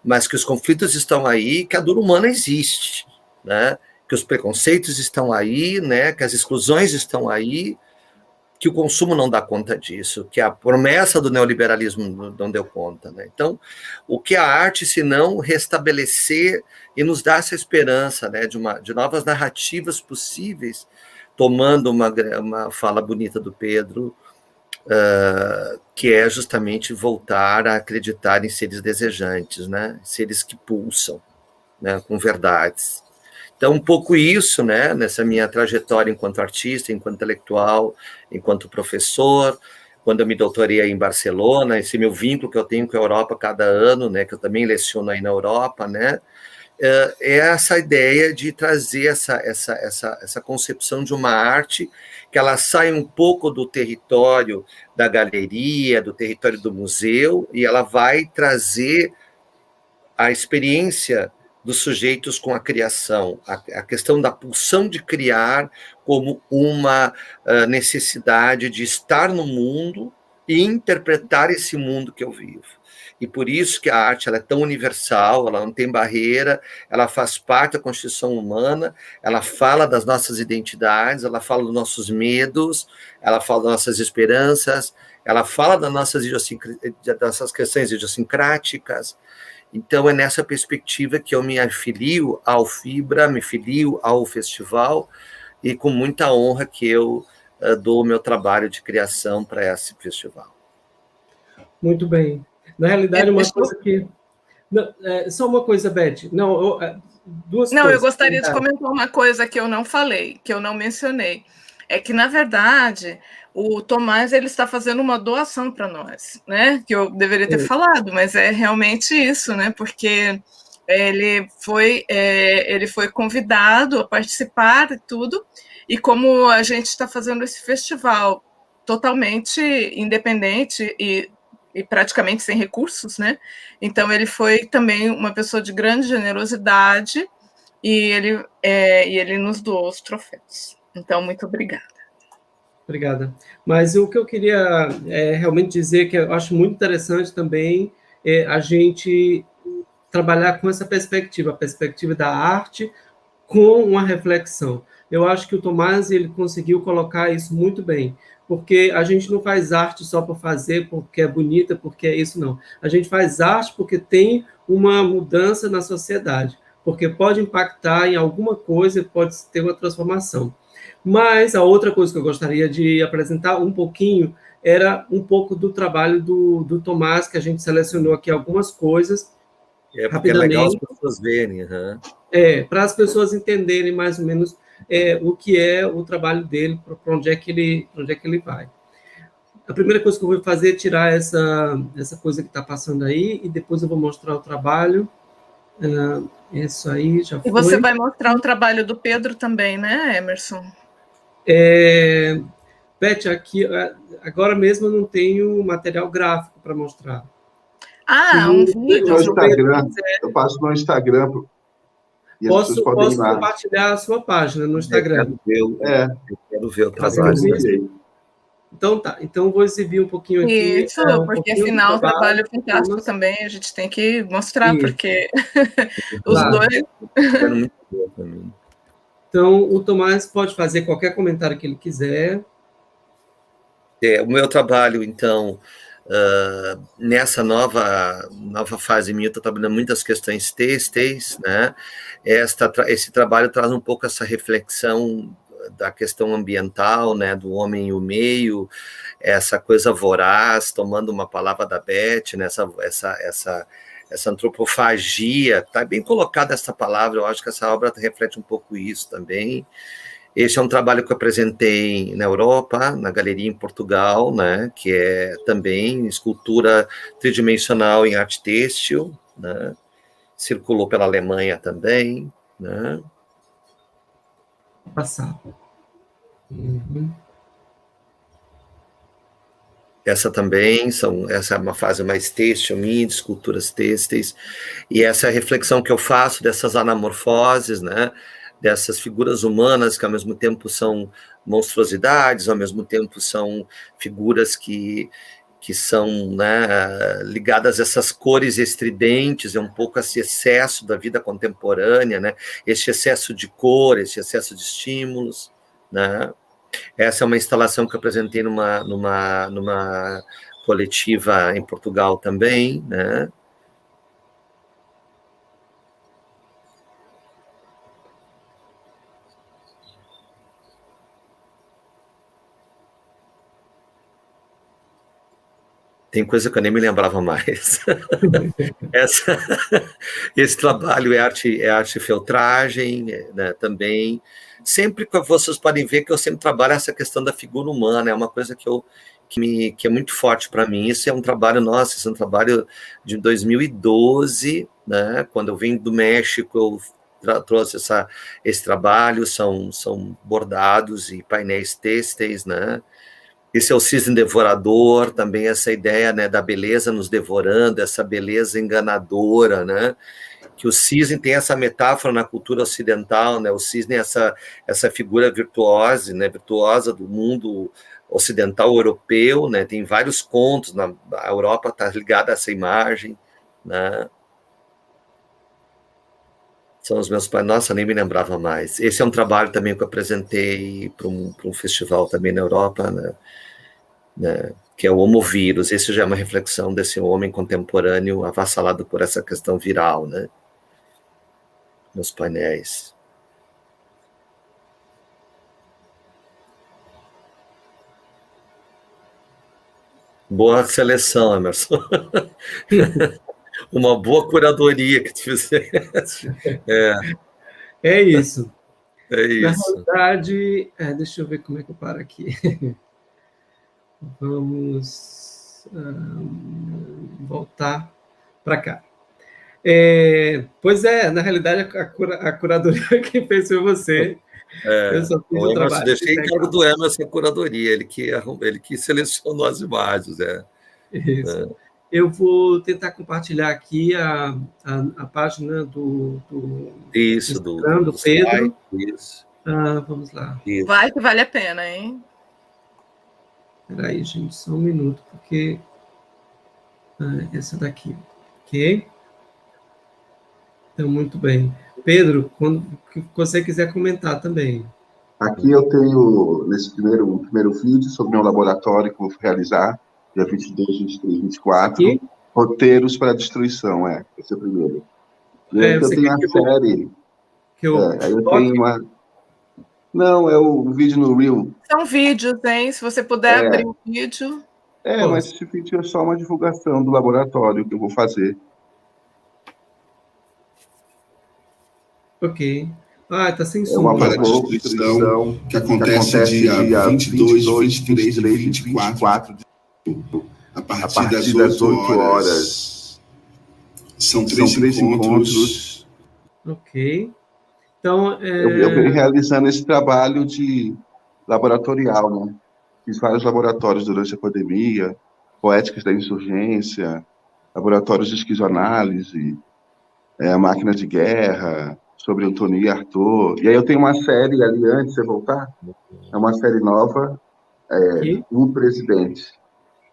mas que os conflitos estão aí, que a dor humana existe, né? Que os preconceitos estão aí, né? Que as exclusões estão aí, que o consumo não dá conta disso, que a promessa do neoliberalismo não deu conta, né? Então, o que a arte, se não restabelecer e nos dar essa esperança, né, de novas narrativas possíveis, tomando uma fala bonita do Pedro, que é justamente voltar a acreditar em seres desejantes, né? Seres que pulsam, né? Com verdades. Então, um pouco isso, né? Nessa minha trajetória enquanto artista, enquanto intelectual, enquanto professor, quando eu me doutorei em Barcelona, esse meu vínculo que eu tenho com a Europa cada ano, né? Que eu também leciono aí na Europa, né? É essa ideia de trazer essa concepção de uma arte que ela sai um pouco do território da galeria, do território do museu, e ela vai trazer a experiência dos sujeitos com a criação, a questão da pulsão de criar como uma necessidade de estar no mundo e interpretar esse mundo que eu vivo. E por isso que a arte ela é tão universal, ela não tem barreira, ela faz parte da constituição humana, ela fala das nossas identidades, ela fala dos nossos medos, ela fala das nossas esperanças, ela fala das nossas questões idiosincráticas. Então, é nessa perspectiva que eu me afilio ao Fibra, me filio ao festival, e com muita honra que eu dou o meu trabalho de criação para esse festival. Muito bem. Na realidade, uma coisa que... Não, só uma coisa, Beth. Duas coisas. Eu gostaria de comentar uma coisa que eu não falei, que eu não mencionei. É que, na verdade, o Tomás ele está fazendo uma doação para nós, né? Que eu deveria ter falado, mas é realmente isso, né? Porque ele foi convidado a participar e tudo, e como a gente está fazendo esse festival totalmente independente e praticamente sem recursos, né? Então ele foi também uma pessoa de grande generosidade e ele nos doou os troféus. Então, muito obrigada. Obrigada. Mas o que eu queria realmente dizer, que eu acho muito interessante também, é a gente trabalhar com essa perspectiva, a perspectiva da arte com uma reflexão. Eu acho que o Tomás ele conseguiu colocar isso muito bem, porque a gente não faz arte só por fazer, porque é bonita, porque é isso, não. A gente faz arte porque tem uma mudança na sociedade, porque pode impactar em alguma coisa, pode ter uma transformação. Mas a outra coisa que eu gostaria de apresentar um pouquinho era um pouco do trabalho do Tomás, que a gente selecionou aqui algumas coisas, porque é legal as pessoas verem. Uhum. Para as pessoas entenderem mais ou menos o que é o trabalho dele, para onde é que ele vai. A primeira coisa que eu vou fazer é tirar essa coisa que está passando aí, e depois eu vou mostrar o trabalho. Isso aí já foi. E você vai mostrar o trabalho do Pedro também, né, Emerson? Beth, aqui, agora mesmo eu não tenho material gráfico para mostrar. Um vídeo. No Instagram, eu passo no Instagram. Posso compartilhar a sua página no Instagram. Eu quero ver o trabalho. Então tá, então vou exibir um pouquinho aqui. Isso, porque afinal o trabalho é fantástico também, a gente tem que mostrar, porque os dois... Então, o Tomás pode fazer qualquer comentário que ele quiser. O meu trabalho, então, nessa nova fase minha, eu estou trabalhando muitas questões têxteis, né? Esse trabalho traz um pouco essa reflexão da questão ambiental, né, do homem e o meio, essa coisa voraz, tomando uma palavra da Beth, né, essa antropofagia, está bem colocada essa palavra, eu acho que essa obra reflete um pouco isso também. Esse é um trabalho que eu apresentei na Europa, na galeria em Portugal, né, que é também escultura tridimensional em arte têxtil, né, circulou pela Alemanha também, né. Passar. Uhum. Essa também, essa é uma fase mais têxtil minha, de esculturas têxteis, e essa é a reflexão que eu faço dessas anamorfoses, né, dessas figuras humanas que ao mesmo tempo são monstruosidades, ao mesmo tempo são figuras que são, né, ligadas a essas cores estridentes, é um pouco esse excesso da vida contemporânea, né, esse excesso de cor, esse excesso de estímulos, né. Essa é uma instalação que eu apresentei numa coletiva em Portugal também, né? Tem coisa que eu nem me lembrava mais. Esse trabalho é arte filtragem, né, também. Sempre que vocês podem ver que eu sempre trabalho essa questão da figura humana, é uma coisa que é muito forte para mim. Isso é um trabalho nosso, esse é um trabalho de 2012, né, quando eu vim do México, eu trouxe esse trabalho, são bordados e painéis têxteis, né. Esse é o cisne devorador, também essa ideia, né, da beleza nos devorando, essa beleza enganadora, né, que o cisne tem essa metáfora na cultura ocidental, né, o cisne é essa figura virtuosa, né, virtuosa do mundo ocidental europeu, né, tem vários contos, a Europa está ligada a essa imagem, né. São os meus pais, nossa, nem me lembrava mais. Esse é um trabalho também que eu apresentei para um festival também na Europa, né, que é o homovírus. Esse já é uma reflexão desse homem contemporâneo avassalado por essa questão viral, né, nos painéis. Boa seleção, Emerson. Uma boa curadoria que tu fizeste. É isso. É isso. Na realidade, deixa eu ver como é que eu paro aqui. Vamos voltar para cá. Pois é, na realidade, a curadoria quem fez foi você. Eu só fiz o trabalho. Deixei em cargo do Emerson a curadoria, ele que selecionou as imagens. Isso. Eu vou tentar compartilhar aqui a página do Instagram do Pedro. Isso. Vamos lá. Isso. Vai que vale a pena, hein? Espera aí, gente, só um minuto, porque essa daqui, ok? Então, muito bem. Pedro, quando você quiser comentar também. Aqui eu tenho, nesse primeiro vídeo, sobre o meu laboratório que eu vou realizar, dia 22, 23, 24, aqui? Roteiros para destruição, esse é o primeiro. Eu tenho a série... aí eu tenho uma... Não, é o vídeo no Reel. São vídeos, hein? Se você puder abrir o vídeo... mas esse vídeo é só uma divulgação do laboratório que eu vou fazer. Ok. Tá sem som. É uma para destruição que acontece dia 22, 23 e 24, a partir das 8 horas. São três encontros. Ok. Então, eu venho realizando esse trabalho de laboratorial, né? Fiz vários laboratórios durante a pandemia, poéticas da insurgência, laboratórios de esquizoanálise, a máquina de guerra, sobre Antônio e Arthur. E aí eu tenho uma série ali, antes de você voltar, é uma série nova, O Presidente,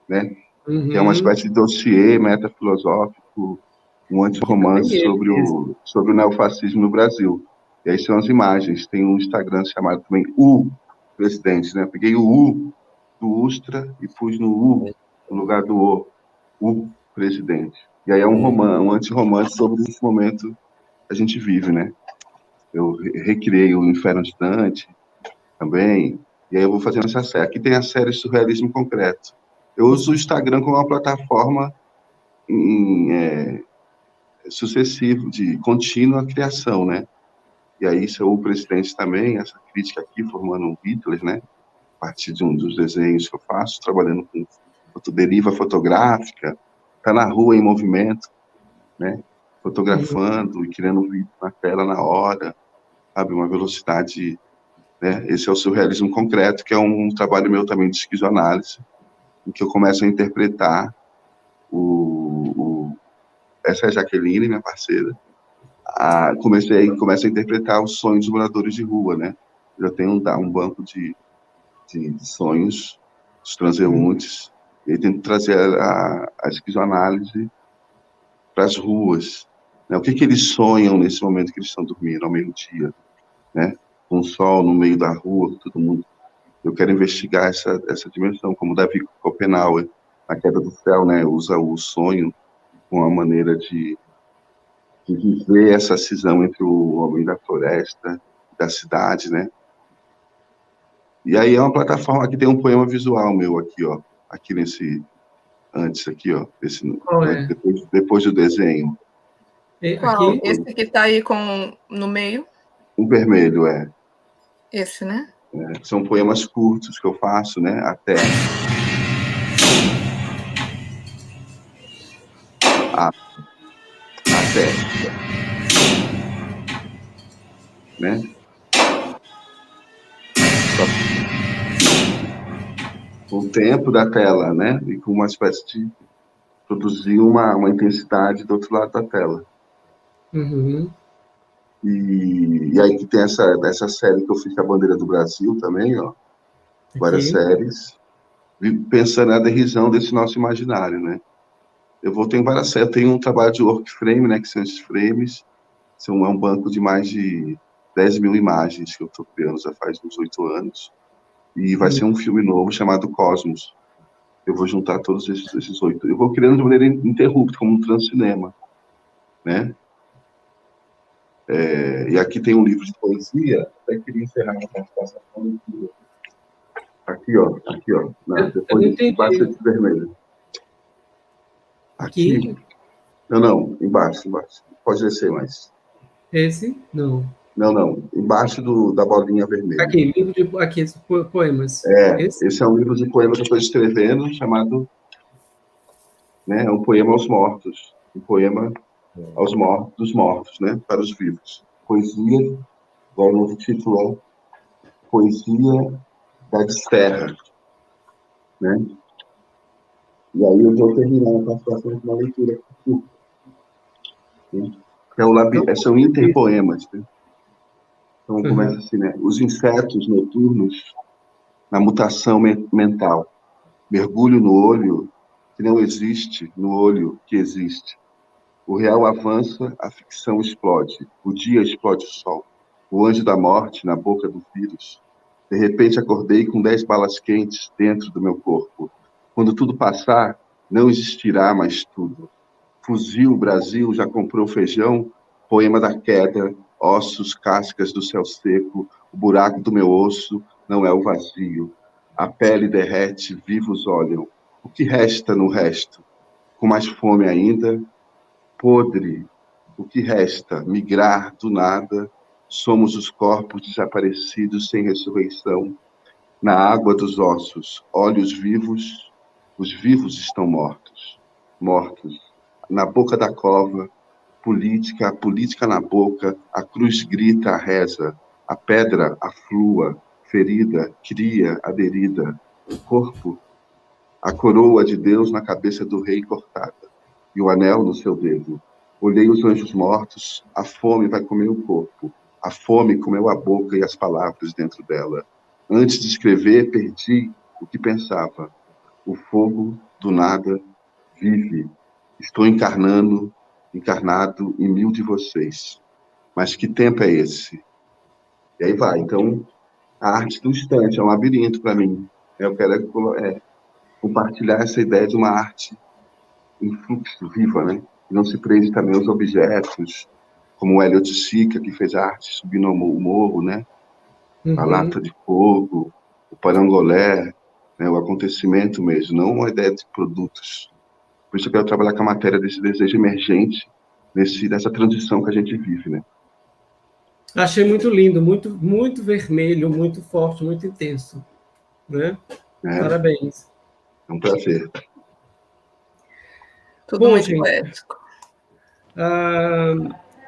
né? Uhum. Que é uma espécie de dossiê metafilosófico, um antirromance sobre o neofascismo no Brasil. E aí são as imagens. Tem um Instagram chamado também O Presidente, né? Peguei o U do Ustra e pus no U, no lugar do O Presidente. E aí é um antirromance sobre esse momento que a gente vive, né? Eu recriei o Inferno de Dante também, e aí eu vou fazendo essa série. Aqui tem a série Surrealismo Concreto. Eu uso o Instagram como uma plataforma sucessiva, de contínua criação, né? E aí, o Presidente também, essa crítica aqui, formando um Hitler, né? A partir de um dos desenhos que eu faço, trabalhando com deriva fotográfica, tá na rua em movimento, né? Fotografando e criando um vídeo na tela na hora, sabe? Uma velocidade, né? Esse é o Surrealismo Concreto, que é um trabalho meu também de esquizoanálise, em que eu começo a interpretar essa é a Jaqueline, minha parceira. Começo a interpretar os sonhos dos moradores de rua, né? Eu tenho um banco de sonhos dos transeuntes, e tento trazer a esquizoanálise para as ruas, né? O que eles sonham nesse momento que eles estão dormindo, ao meio-dia, né? Com o sol no meio da rua, todo mundo. Eu quero investigar essa dimensão, como Davi Copenhauer, A Queda do Céu, né? Usa o sonho como uma maneira de viver essa cisão entre o homem da floresta, da cidade, né? E aí é uma plataforma que tem um poema visual meu aqui, ó, aqui antes aqui, ó, depois do desenho. Qual? Esse que está aí no meio? O vermelho, Esse, né? São poemas curtos que eu faço, né, até né? O tempo da tela, né? E com uma espécie de produzir uma intensidade do outro lado da tela. Uhum. E aí que tem essa série que eu fiz com a bandeira do Brasil também, ó. Várias séries, pensando na derrisão desse nosso imaginário, né? Tem várias séries, eu tenho um trabalho de work frame, né? Que são esses frames, é um banco de mais de 10 mil imagens que eu estou criando já faz uns 8 anos. E vai ser um filme novo chamado Cosmos. Eu vou juntar todos esses 8. Eu vou criando de maneira ininterrupta, como um transcinema, né? E aqui tem um livro de poesia. Até queria encerrar uma participação com leitura. Aqui, ó. Depois embaixo desse vermelho. Aqui? Não, embaixo. Pode descer mais. Esse? Não. Não. Embaixo da bolinha vermelha. Aqui, esses poemas. Esse é um livro de poemas que eu estou escrevendo, chamado, né, um poema aos mortos. Um poema dos mortos, né, para os vivos. Poesia, agora o novo título é Poesia da Desterra, né? E aí eu vou terminar a participação com uma leitura curta. São interpoemas, né? Então, começa assim, né? Os insetos noturnos na mutação mental. Mergulho no olho que não existe, no olho que existe. O real avança, a ficção explode. O dia explode o sol. O anjo da morte na boca do vírus. De repente acordei com 10 balas quentes dentro do meu corpo. Quando tudo passar, não existirá mais tudo. Fuzil, Brasil, já comprou feijão? Poema da queda, ossos, cascas do céu seco, o buraco do meu osso não é o vazio. A pele derrete, vivos olham. O que resta no resto? Com mais fome ainda? Podre. O que resta? Migrar do nada. Somos os corpos desaparecidos sem ressurreição. Na água dos ossos, olhos vivos. Os vivos estão mortos. Mortos. Na boca da cova, política, a política na boca, a cruz grita, a reza, a pedra aflua, ferida, cria, aderida, o corpo, a coroa de Deus na cabeça do rei cortada, e o anel no seu dedo. Olhei os anjos mortos, a fome vai comer o corpo, a fome comeu a boca e as palavras dentro dela. Antes de escrever, perdi o que pensava. O fogo do nada vive. Estou encarnado em 1000 de vocês. Mas que tempo é esse? E aí vai. Então, a arte do instante é um labirinto para mim. Eu quero compartilhar essa ideia de uma arte em fluxo, viva, né? Que não se prende também aos objetos, como o Elliot Sica, que fez a arte subindo o morro, né? A lata de fogo, o parangolé, né? O acontecimento mesmo, não uma ideia de produtos. Por isso eu quero trabalhar com a matéria desse desejo emergente, nessa transição que a gente vive, né? Achei muito lindo, muito vermelho, muito forte, muito intenso, né? Parabéns. É um prazer. Tudo muito poético.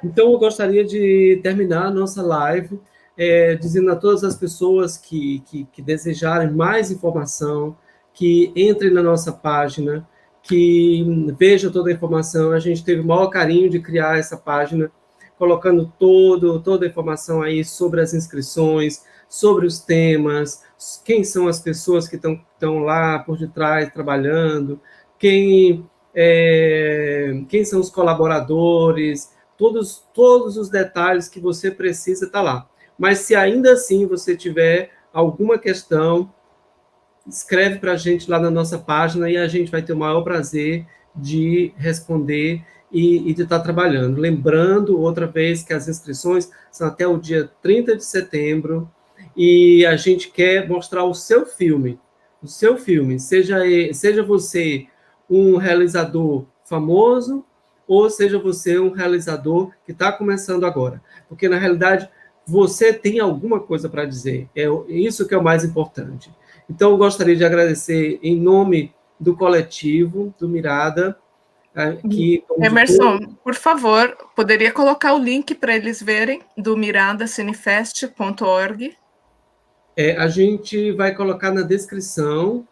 Então, eu gostaria de terminar a nossa live dizendo a todas as pessoas que desejarem mais informação, que entre na nossa página, que veja toda a informação. A gente teve o maior carinho de criar essa página, colocando toda a informação aí sobre as inscrições, sobre os temas, quem são as pessoas que estão lá por detrás trabalhando, quem são os colaboradores, todos os detalhes que você precisa tá lá. Mas se ainda assim você tiver alguma questão, escreve para a gente lá na nossa página e a gente vai ter o maior prazer de responder e de estar trabalhando. Lembrando, outra vez, que as inscrições são até o dia 30 de setembro e a gente quer mostrar o seu filme. Seja você um realizador famoso ou seja você um realizador que está começando agora. Porque, na realidade, você tem alguma coisa para dizer. É isso que é o mais importante. Então, eu gostaria de agradecer em nome do coletivo, do Mirada, que... Emerson, por favor, poderia colocar o link para eles verem do miradacinefest.org? A gente vai colocar na descrição,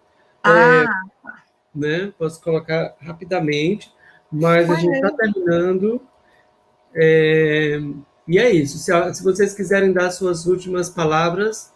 né? Posso colocar rapidamente, mas a gente está terminando. E é isso. Se vocês quiserem dar suas últimas palavras...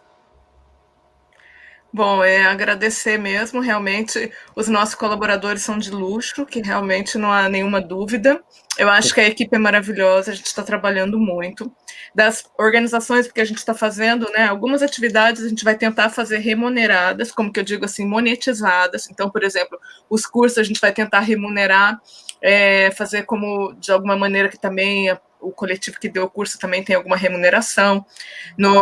Bom, agradecer mesmo, realmente, os nossos colaboradores são de luxo, que realmente não há nenhuma dúvida. Eu acho que a equipe é maravilhosa, a gente está trabalhando muito. Das organizações que a gente está fazendo, né, algumas atividades a gente vai tentar fazer remuneradas, como que eu digo assim, monetizadas. Então, por exemplo, os cursos a gente vai tentar remunerar, fazer como, de alguma maneira, que também o coletivo que deu o curso também tem alguma remuneração. No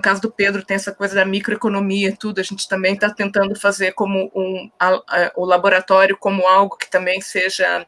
caso do Pedro, tem essa coisa da microeconomia e tudo, a gente também está tentando fazer como o laboratório como algo que também seja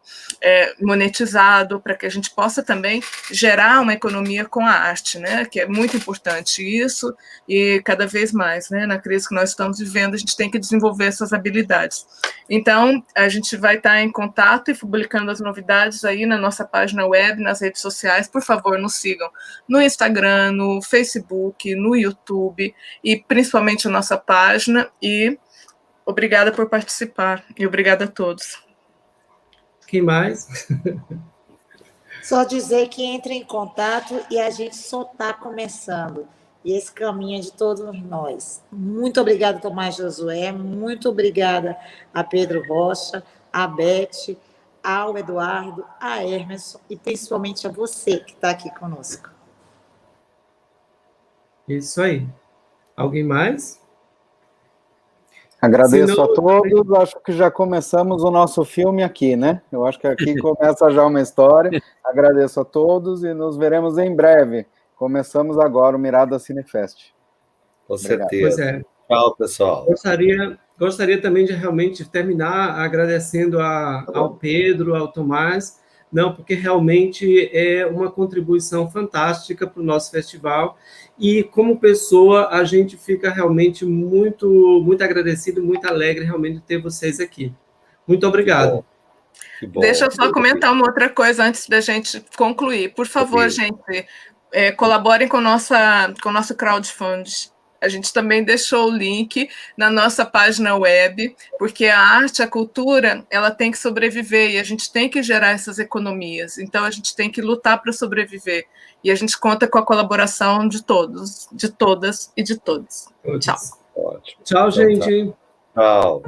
monetizado, para que a gente possa também gerar uma economia com a arte, né, que é muito importante isso, e cada vez mais, né, na crise que nós estamos vivendo, a gente tem que desenvolver essas habilidades. Então, a gente vai estar em contato e publicando as novidades aí na nossa página web, nas redes sociais. Por favor, nos sigam no Instagram, no Facebook, no YouTube e principalmente a nossa página. E obrigada por participar e obrigada a todos. Quem mais? Só dizer que entre em contato e a gente só está começando. E esse caminho é de todos nós. Muito obrigada, Tomás Josué. Muito obrigada a Pedro Rocha, a Beth, ao Eduardo, a Emerson e principalmente a você que está aqui conosco. Isso aí. Alguém mais? Agradeço a todos, acho que já começamos o nosso filme aqui, né? Eu acho que aqui começa já uma história. Agradeço a todos e nos veremos em breve. Começamos agora o Mirada Cinefest. Com certeza. Tchau, pessoal. Gostaria também de realmente terminar agradecendo ao Pedro, ao Tomás, porque realmente é uma contribuição fantástica para o nosso festival, e como pessoa a gente fica realmente muito, muito agradecido, muito alegre realmente de ter vocês aqui. Muito obrigado. Que bom. Deixa eu só comentar uma outra coisa antes da gente concluir. Por favor, gente, colaborem com o nosso crowdfunding. A gente também deixou o link na nossa página web, porque a arte, a cultura, ela tem que sobreviver e a gente tem que gerar essas economias. Então, a gente tem que lutar para sobreviver. E a gente conta com a colaboração de todos, de todas e de todos. Tchau. Ótimo. Tchau, gente. Tchau.